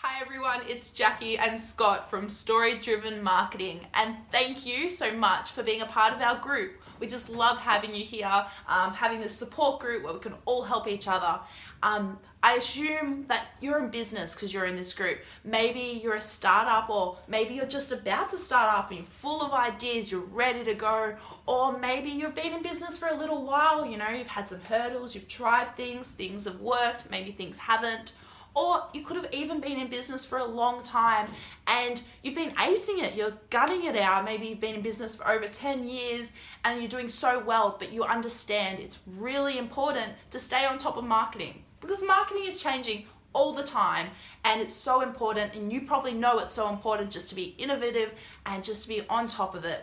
Hi everyone, it's Jackie and Scott from Story Driven Marketing, and thank you so much for being a part of our group. We just love having you here, having this support group where we can all help each other. I assume that you're in business because you're in this group. Maybe you're a startup, or maybe you're just about to start up and you're full of ideas, you're ready to go, or maybe you've been in business for a little while, you've had some hurdles, you've tried things have worked, maybe things haven't. Or you could have even been in business for a long time and you've been acing it, you're gunning it out. Maybe you've been in business for over 10 years and you're doing so well, but you understand it's really important to stay on top of marketing because marketing is changing all the time and it's so important, and you probably know it's so important just to be innovative and just to be on top of it.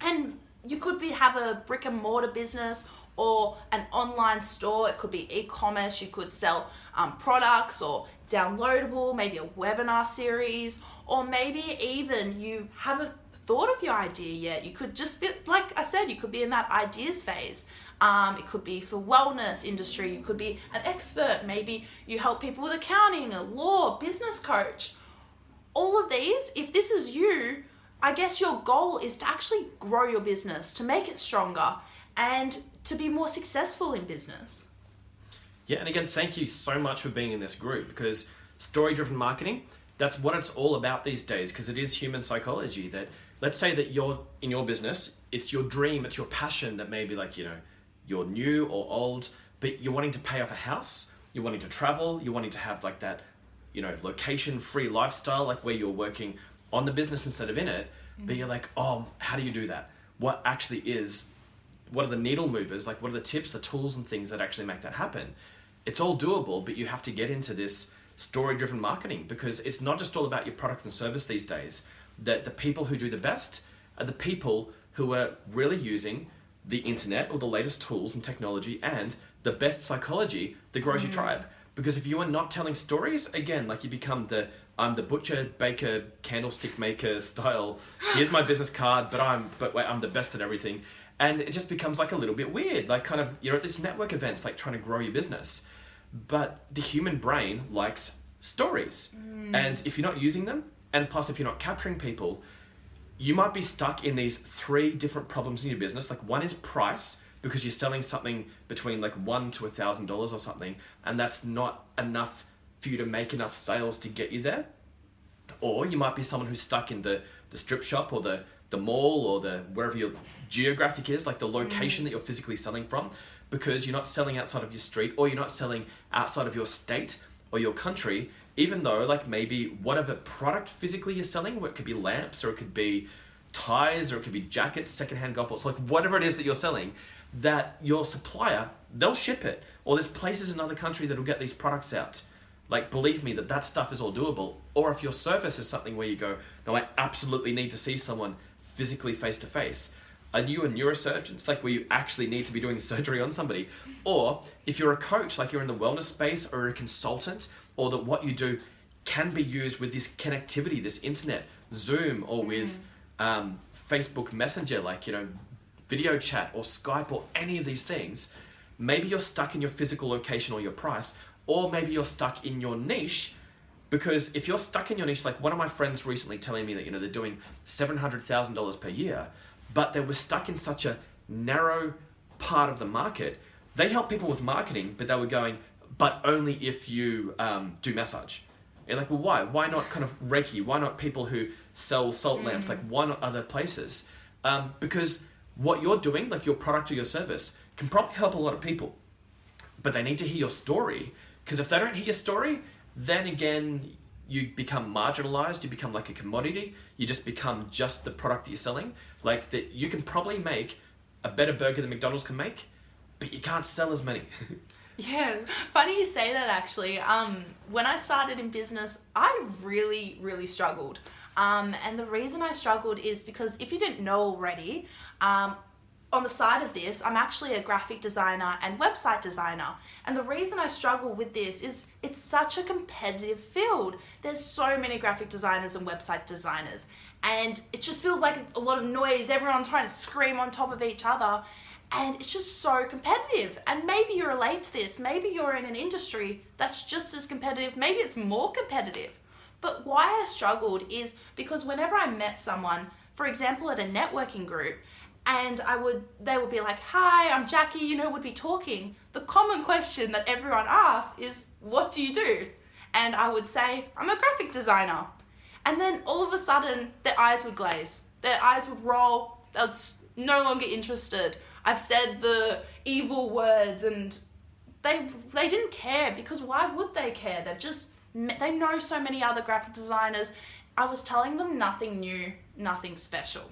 And you could have a brick and mortar business or an online store. It could be e-commerce. You could sell products or downloadable, maybe a webinar series, or maybe even you haven't thought of your idea yet. You could just be, like I said, you could be in that ideas phase. It could be for wellness industry. You could be an expert. Maybe you help people with accounting, a law, business coach. All of these, if this is you, I guess your goal is to actually grow your business, to make it stronger, and to be more successful in business. Yeah, and again, thank you so much for being in this group, because story-driven marketing, that's what it's all about these days, because it is human psychology. That let's say that you're in your business, it's your dream, it's your passion that maybe you're new or old, but you're wanting to pay off a house, you're wanting to travel, you're wanting to have that location-free lifestyle, like where you're working on the business instead of in it, but you're like, oh, how do you do that? What are the needle movers? What are the tips, the tools and things that actually make that happen? It's all doable, but you have to get into this story-driven marketing, because it's not just all about your product and service these days. That the people who do the best are the people who are really using the internet or the latest tools and technology and the best psychology that grows your tribe. Because if you are not telling stories, again, you become I'm the butcher, baker, candlestick maker style. Here's my business card, but I'm the best at everything. And it just becomes a little bit weird, you're at this network events, trying to grow your business. But the human brain likes stories. And if you're not using them, and plus if you're not capturing people, you might be stuck in these 3 different problems in your business. One is price, because you're selling something between $1 to $1,000 or something, and that's not enough for you to make enough sales to get you there. Or you might be someone who's stuck in the strip shop or the mall or wherever your geographic is, the location that you're physically selling from, because you're not selling outside of your street, or you're not selling outside of your state or your country, even though maybe whatever product physically you're selling, it could be lamps, or it could be ties, or it could be jackets, secondhand golf balls, whatever it is that you're selling, that your supplier, they'll ship it, or there's places in another country that'll get these products out. Believe me, that stuff is all doable. Or if your service is something where you go, no, I absolutely need to see someone physically face to face. Are you a neurosurgeon? Where you actually need to be doing surgery on somebody. Or if you're a coach, you're in the wellness space, or a consultant, or that what you do can be used with this connectivity, this internet, Zoom, or with Facebook Messenger, video chat or Skype or any of these things. Maybe you're stuck in your physical location or your price, or maybe you're stuck in your niche. Because if you're stuck in your niche, one of my friends recently telling me that they're doing $700,000 per year, but they were stuck in such a narrow part of the market. They help people with marketing, but they were going, but only if you do massage. And well, why? Why not kind of Reiki? Why not people who sell salt lamps? Why not other places? Because what you're doing, your product or your service, can probably help a lot of people. But they need to hear your story. Because if they don't hear your story, then again, you become marginalized, you become a commodity, you just become just the product that you're selling. That you can probably make a better burger than McDonald's can make, but you can't sell as many. Yeah, funny you say that actually. When I started in business, I really, really struggled. And the reason I struggled is because, if you didn't know already, on the side of this, I'm actually a graphic designer and website designer. And the reason I struggle with this is it's such a competitive field. There's so many graphic designers and website designers. And it just feels like a lot of noise. Everyone's trying to scream on top of each other. And it's just so competitive. And maybe you relate to this. Maybe you're in an industry that's just as competitive. Maybe it's more competitive. But why I struggled is because whenever I met someone, for example, at a networking group, and they would be like, "Hi, I'm Jackie," would be talking. The common question that everyone asks is, "What do you do?" And I would say, "I'm a graphic designer." And then all of a sudden, their eyes would glaze. Their eyes would roll. They were no longer interested. I've said the evil words and they didn't care, because why would they care? They know so many other graphic designers. I was telling them nothing new, nothing special.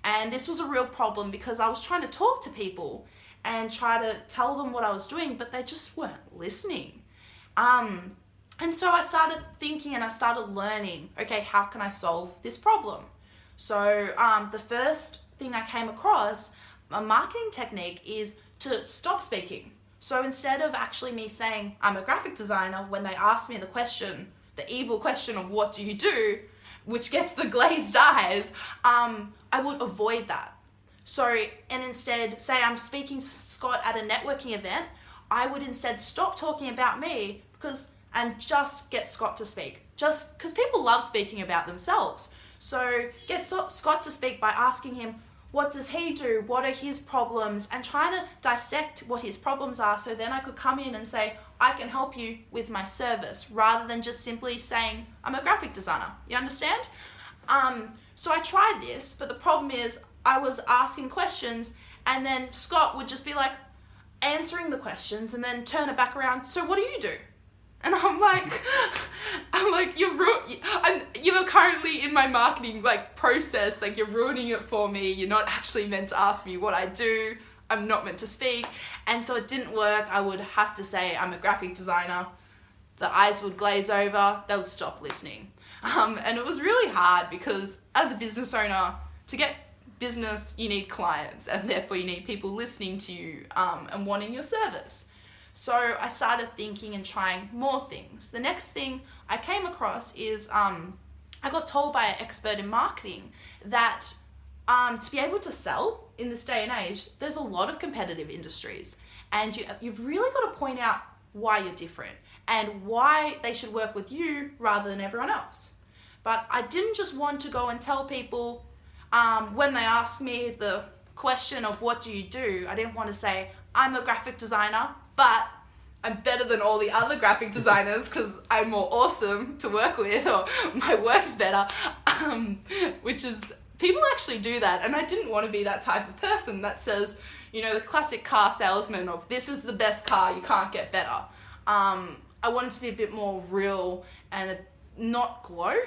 And this was a real problem because I was trying to talk to people and try to tell them what I was doing, but they just weren't listening. And so I started thinking and I started learning, okay, how can I solve this problem? So the first thing I came across, a marketing technique, is to stop speaking. So instead of actually me saying I'm a graphic designer, when they ask me the question, the evil question of what do you do, which gets the glazed eyes, I would avoid that. So, and instead say I'm speaking to Scott at a networking event, I would instead stop talking about me and just get Scott to speak. Just because people love speaking about themselves. So get Scott to speak by asking him, what does he do? What are his problems? And trying to dissect what his problems are, so then I could come in and say, I can help you with my service, rather than just simply saying, I'm a graphic designer. You understand? So I tried this, but the problem is I was asking questions and then Scott would just be like answering the questions and then turn it back around. So what do you do? And I'm like, you're currently in my marketing process. You're ruining it for me. You're not actually meant to ask me what I do. I'm not meant to speak. And so it didn't work. I would have to say I'm a graphic designer. The eyes would glaze over. They would stop listening. And it was really hard because as a business owner, to get business, you need clients, and therefore you need people listening to you and wanting your service. So I started thinking and trying more things. The next thing I came across is I got told by an expert in marketing that to be able to sell in this day and age, there's a lot of competitive industries, and you've really got to point out why you're different and why they should work with you rather than everyone else. But I didn't just want to go and tell people when they asked me the question of what do you do, I didn't want to say I'm a graphic designer, but I'm better than all the other graphic designers because I'm more awesome to work with, or my work's better, which is, people actually do that, and I didn't want to be that type of person that says, the classic car salesman of this is the best car, you can't get better. I wanted to be a bit more real and not gloat.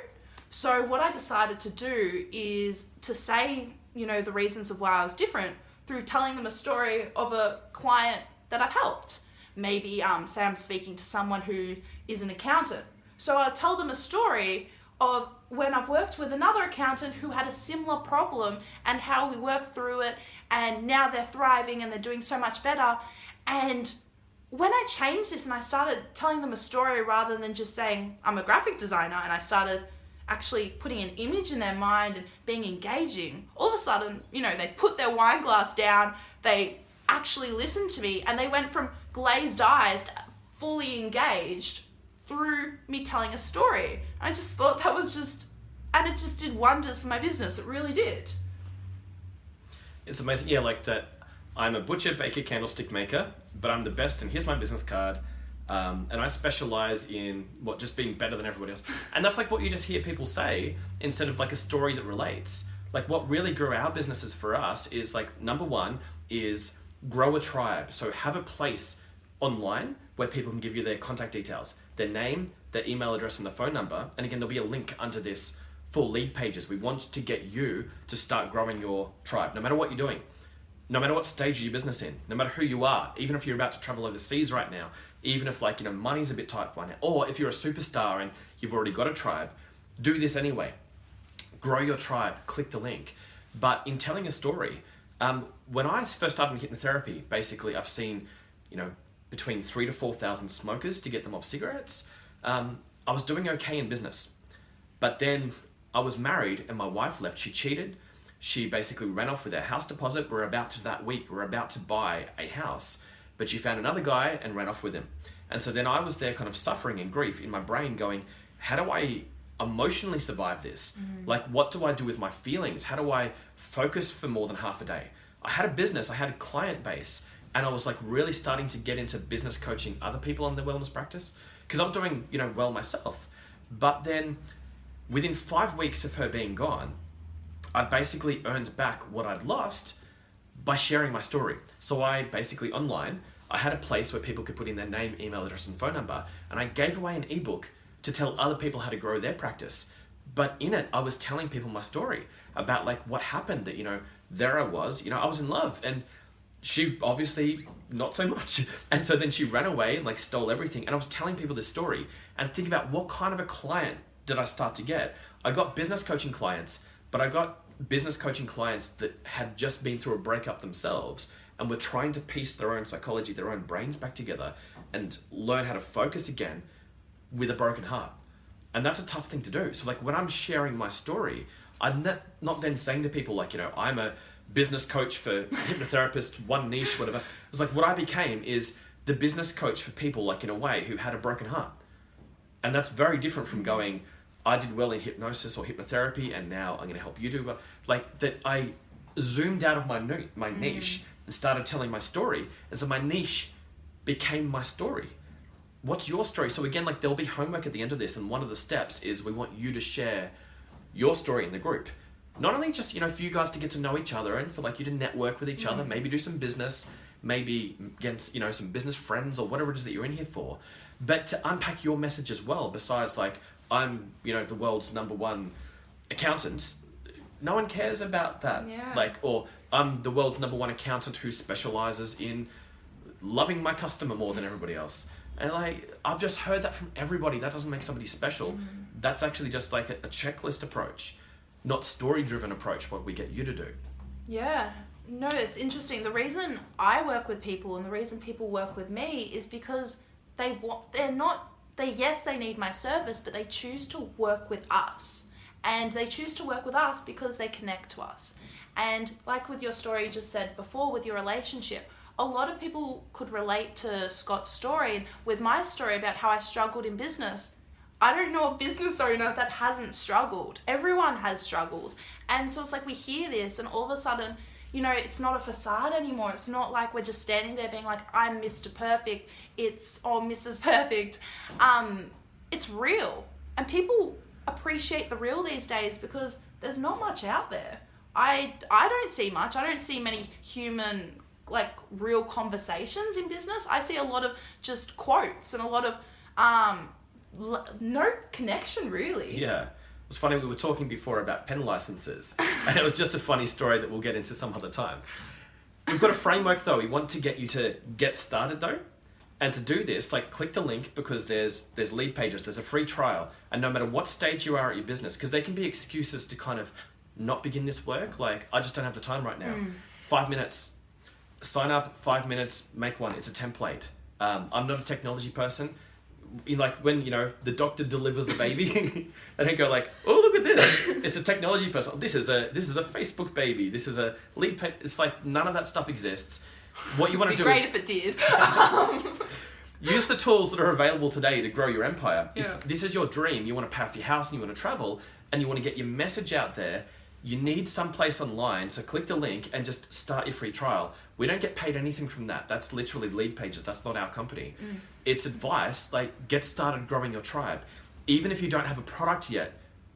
So what I decided to do is to say, the reasons of why I was different through telling them a story of a client that I've helped. Maybe say I'm speaking to someone who is an accountant. So I'll tell them a story of when I've worked with another accountant who had a similar problem and how we worked through it, and now they're thriving and they're doing so much better. And when I changed this and I started telling them a story rather than just saying I'm a graphic designer, and I started actually putting an image in their mind and being engaging, all of a sudden, they put their wine glass down, they actually listened to me, and they went from glazed eyes to fully engaged through me telling a story. I just thought that was and it just did wonders for my business. It really did. It's amazing. Yeah, like that. I'm a butcher, baker, candlestick maker, but I'm the best, and here's my business card. And I specialize in just being better than everybody else. And that's what you just hear people say instead of a story that relates. What really grew our businesses for us is number one is grow a tribe. So have a place online where people can give you their contact details, their name, their email address, and the phone number. And again, there'll be a link under this for lead pages. We want to get you to start growing your tribe, no matter what you're doing, no matter what stage of your business in, no matter who you are, even if you're about to travel overseas right now, even if money's a bit tight right now, or if you're a superstar and you've already got a tribe, do this anyway. Grow your tribe, click the link. But in telling a story, when I first started hypnotherapy, basically I've seen, between 3,000 to 4,000 smokers to get them off cigarettes. I was doing okay in business, but then I was married and my wife left. She cheated. She basically ran off with her house deposit. We're about to buy a house, but she found another guy and ran off with him. And so then I was there kind of suffering in grief in my brain going, how do I emotionally survive this? Like, what do I do with my feelings? How do I focus for more than half a day? I had a business, I had a client base, and I was like really starting to get into business coaching other people on their wellness practice because I'm doing, well myself. But then within 5 weeks of her being gone, I basically earned back what I'd lost by sharing my story. So I basically online, I had a place where people could put in their name, email address, and phone number, and I gave away an ebook to tell other people how to grow their practice. But in it, I was telling people my story about like what happened that, there I was, I was in love, and she obviously not so much. And so then she ran away and like stole everything. And I was telling people this story and think about what kind of a client did I start to get. I got business coaching clients, but I got business coaching clients that had just been through a breakup themselves and were trying to piece their own psychology, their own brains back together and learn how to focus again with a broken heart. And that's a tough thing to do. So like when I'm sharing my story, I'm not then saying to people like, I'm a business coach for hypnotherapists, one niche, whatever. It's like what I became is the business coach for people like in a way who had a broken heart. And that's very different from going, I did well in hypnosis or hypnotherapy and now I'm going to help you do well. Like that I zoomed out of my niche and started telling my story. And so my niche became my story. What's your story? So again, like there'll be homework at the end of this, and one of the steps is we want you to share your story in the group. Not only just, for you guys to get to know each other and for like you to network with each other, maybe do some business, maybe get, some business friends or whatever it is that you're in here for, but to unpack your message as well. Besides like, I'm, the world's #1 accountant. No one cares about that. Yeah. Like, or I'm the world's #1 accountant who specializes in loving my customer more than everybody else. And like, I've just heard that from everybody. That doesn't make somebody special. That's actually just like a checklist approach, not story-driven approach, what we get you to do. Yeah. No, it's interesting. The reason I work with people and the reason people work with me is because they need my service, but they choose to work with us. And they choose to work with us because they connect to us. And like with your story you just said before with your relationship, a lot of people could relate to Scott's story. And with my story about how I struggled in business, I don't know a business owner that hasn't struggled. Everyone has struggles. And so it's like we hear this and all of a sudden, it's not a facade anymore. It's not like we're just standing there being like, I'm Mr. Perfect. Or Mrs. Perfect. It's real. And people appreciate the real these days because there's not much out there. I don't see much. I don't see many human, like real conversations in business. I see a lot of just quotes and a lot of no connection really. Yeah. It was funny, we were talking before about pen licenses and it was just a funny story that we'll get into some other time. We've got a framework though. We want to get you to get started though. And to do this, like click the link because there's lead pages, there's a free trial. And no matter what stage you are at your business, because there can be excuses to kind of not begin this work. Like, I just don't have the time right now. 5 minutes, sign up, 5 minutes, make one. It's a template. I'm not a technology person. Like when, the doctor delivers the baby, they don't go like, oh, look at this. It's a technology person. This is a Facebook baby. This is a lead page. It's like none of that stuff exists. What you want to do It'd is... be great if it did. Use the tools that are available today to grow your empire. Yeah. If this is your dream, you want to pay off your house and you want to travel and you want to get your message out there, you need some place online. So click the link and just start your free trial. We don't get paid anything from that. That's literally lead pages. That's not our company. It's advice, like get started growing your tribe. Even if you don't have a product yet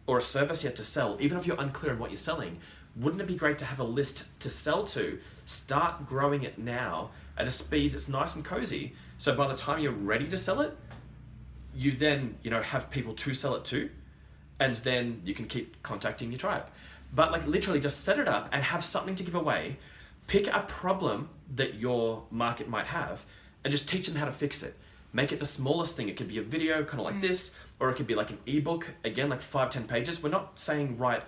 or a service yet to sell, even if you're unclear on what you're selling, wouldn't it be great to have a list to sell to? Start growing it now at a speed that's nice and cozy. So by the time you're ready to sell it, you then, have people to sell it to, and then you can keep contacting your tribe. But like literally just set it up and have something to give away. Pick a problem that your market might have and just teach them how to fix it. Make it the smallest thing. It could be a video kind of like this, or it could be like an ebook, again, like 5-10 pages. We're not saying write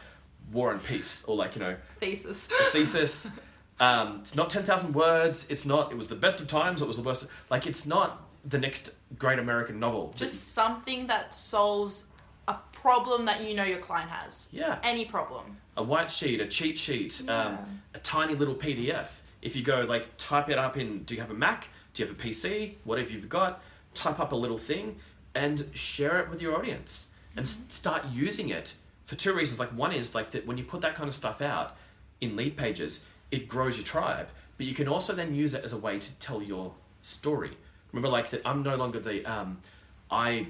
War and Peace or like, Thesis. thesis. It's not 10,000 words. It's not, it was the best of times. It was the worst. Like, it's not the next great American novel. Just something that solves a problem that your client has. Yeah. Any problem. A white sheet, a cheat sheet, a tiny little PDF. If you go like type it up in, do you have a Mac? Do you have a PC? Whatever you've got, type up a little thing and share it with your audience. and start using it for two reasons. Like, one is like that when you put that kind of stuff out in lead pages, it grows your tribe, but you can also then use it as a way to tell your story. Remember, like, that I'm no longer the I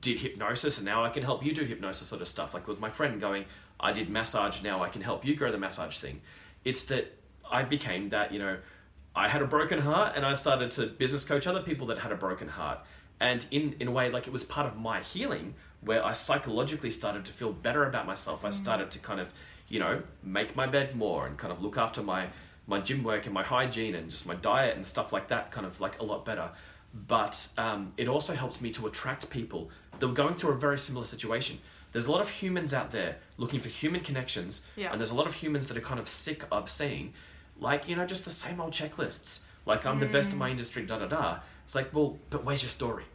did hypnosis and now I can help you do hypnosis sort of stuff. Like with my friend going, I did massage, now I can help you grow the massage thing. It's that I became that, I had a broken heart and I started to business coach other people that had a broken heart. And in a way, like, it was part of my healing where I psychologically started to feel better about myself. I started to kind of, make my bed more and kind of look after my gym work and my hygiene and just my diet and stuff like that, kind of like a lot better. But it also helps me to attract people that were going through a very similar situation. There's a lot of humans out there looking for human connections, and there's a lot of humans that are kind of sick of seeing, like, just the same old checklists. Like, I'm the best in my industry, da-da-da. It's like, well, but where's your story?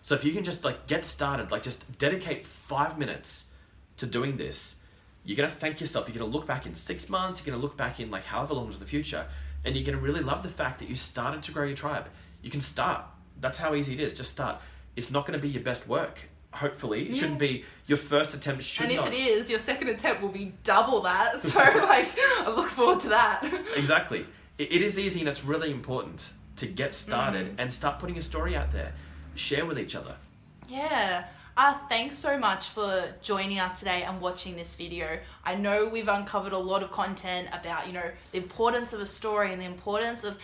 So if you can just, like, get started, like, just dedicate 5 minutes to doing this, you're going to thank yourself. You're going to look back in 6 months, you're going to look back in, like, however long into the future, and you're going to really love the fact that you started to grow your tribe. You can start. That's how easy it is. Just start. It's not going to be your best work. Hopefully, it shouldn't be your first attempt. Should not. And if it is, your second attempt will be double that. So, like, I look forward to that. Exactly. It is easy, and it's really important to get started and start putting your story out there. Share with each other. Yeah. Thanks so much for joining us today and watching this video. I know we've uncovered a lot of content about, the importance of a story and the importance of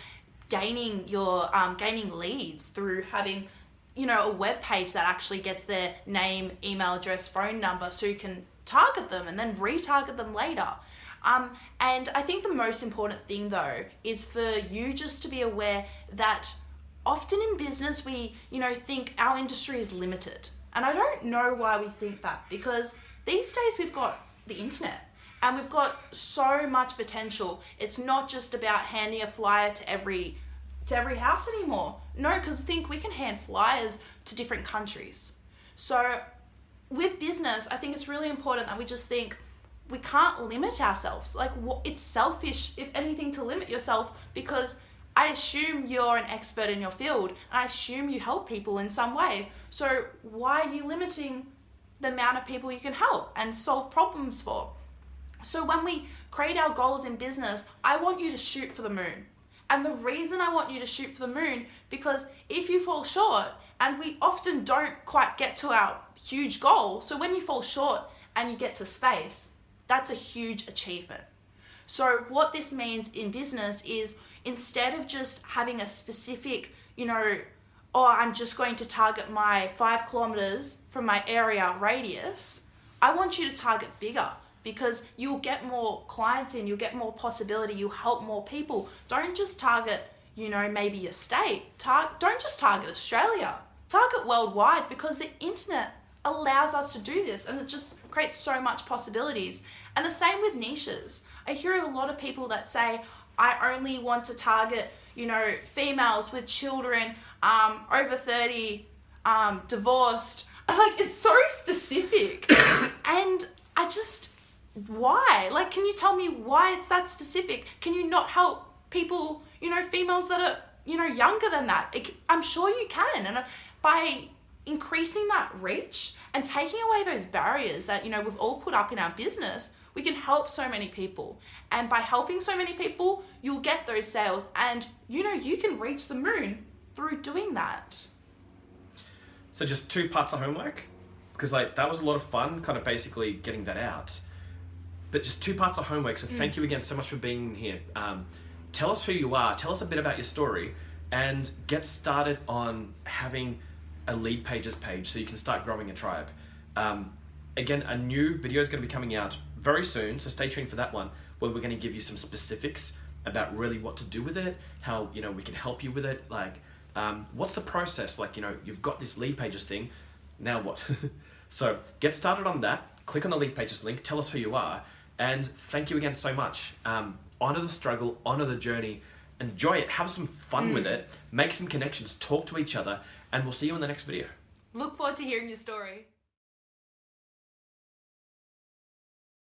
gaining leads through having, a web page that actually gets their name, email address, phone number, so you can target them and then retarget them later. And I think the most important thing though is for you just to be aware that often in business we, think our industry is limited. And I don't know why we think that, because these days we've got the internet. And we've got so much potential. It's not just about handing a flyer to every house anymore. No, because think we can hand flyers to different countries. So with business, I think it's really important that we just think we can't limit ourselves. Like, it's selfish, if anything, to limit yourself, because I assume you're an expert in your field and I assume you help people in some way. So why are you limiting the amount of people you can help and solve problems for? So when we create our goals in business, I want you to shoot for the moon. And the reason I want you to shoot for the moon, because if you fall short, and we often don't quite get to our huge goal, so when you fall short and you get to space, that's a huge achievement. So what this means in business is, instead of just having a specific, I'm just going to target my 5 kilometers from my area radius, I want you to target bigger. Because you'll get more clients in, you'll get more possibility, you'll help more people. Don't just target, maybe your state. Don't just target Australia. Target worldwide, because the internet allows us to do this, and it just creates so much possibilities. And the same with niches. I hear a lot of people that say, I only want to target, females with children, over 30, divorced. Like, it's so specific. And why? Like, can you tell me why it's that specific? Can you not help people, females that are, younger than that? I'm sure you can. And by increasing that reach and taking away those barriers that, we've all put up in our business, we can help so many people. And by helping so many people, you'll get those sales. And, you can reach the moon through doing that. So just 2 parts of homework, because, like, that was a lot of fun, kind of basically getting that out. But just 2 parts of homework, so thank you again so much for being here. Tell us who you are, tell us a bit about your story, and get started on having a lead pages page so you can start growing a tribe. Again, a new video is going to be coming out very soon, so stay tuned for that one, where we're going to give you some specifics about really what to do with it, how, we can help you with it, like, what's the process, like, you've got this lead pages thing, now what? So get started on that, click on the lead pages link, tell us who you are, and thank you again so much. Honor the struggle, honor the journey, enjoy it, have some fun with it, make some connections, talk to each other, and we'll see you in the next video. Look forward to hearing your story.